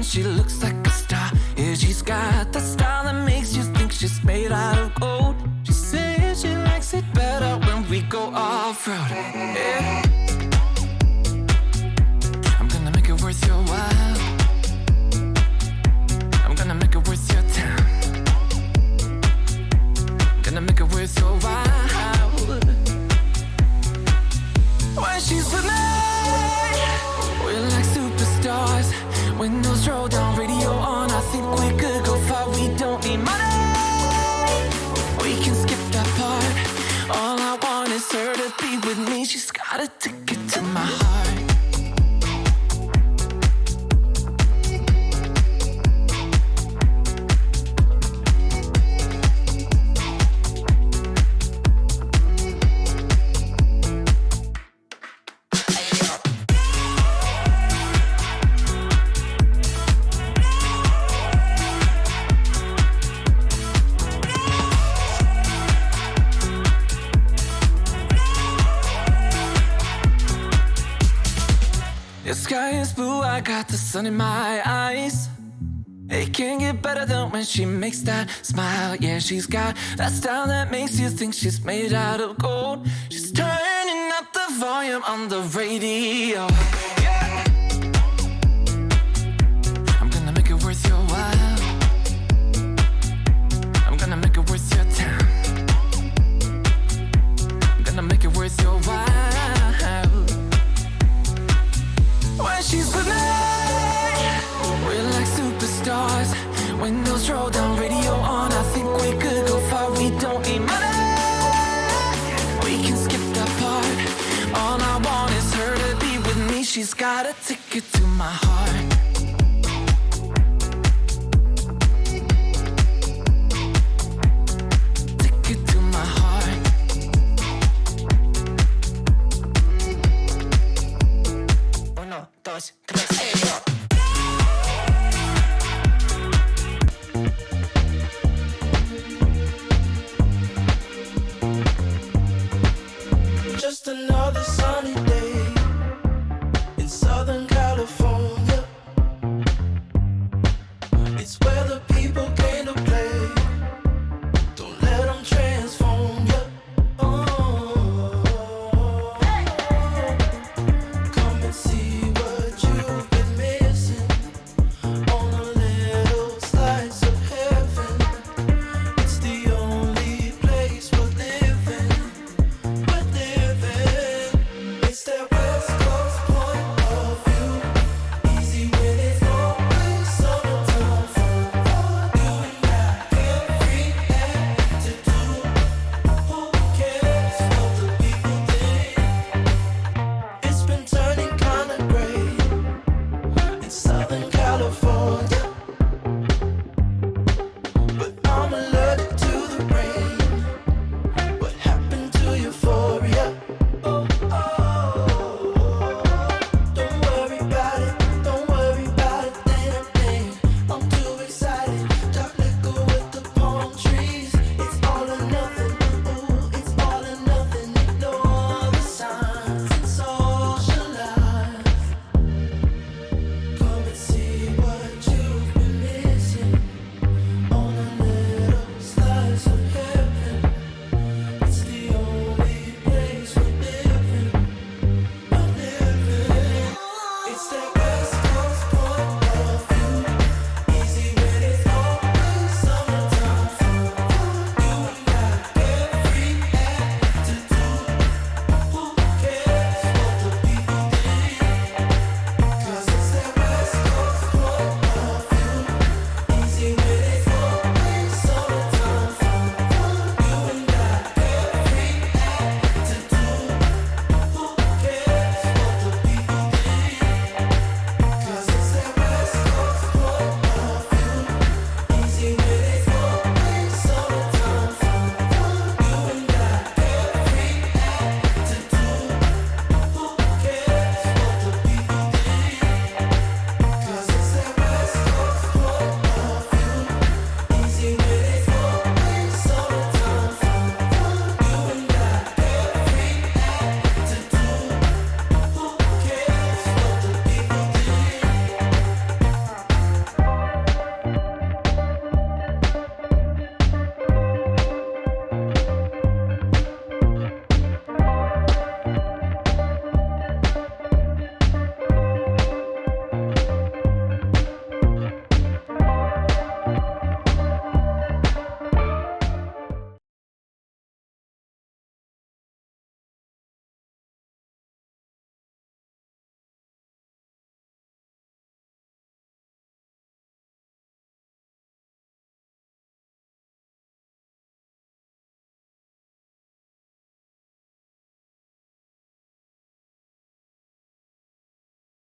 she looks like a star. Yeah, she's got the style that makes you think she's made out of gold. She says she likes it better when we go off-road. Yeah. I'm gonna make it worth your while. I'm gonna make it worth your time. Gonna make it worth your while. When she's with me, we're like superstars. Windows roll down, radio on. I think we could go far. We don't need money. We can skip that part. All I want is her to be with me. She's got a ticket to my heart. Your sky is blue, I got the sun in my eyes. It can't get better than when she makes that smile. Yeah, she's got that style that makes you think she's made out of gold. She's turning up the volume on the radio. Yeah. I'm gonna make it worth your while. I'm gonna make it worth your time. I'm gonna make it worth your while. When she's with me, we're like superstars. Windows roll down, radio on. I think we could go far. We don't need money. We can skip that part. All I want is her to be with me. She's got a ticket to my heart. Ticket to my heart. Uno, dos, tres, yo. Just another sunny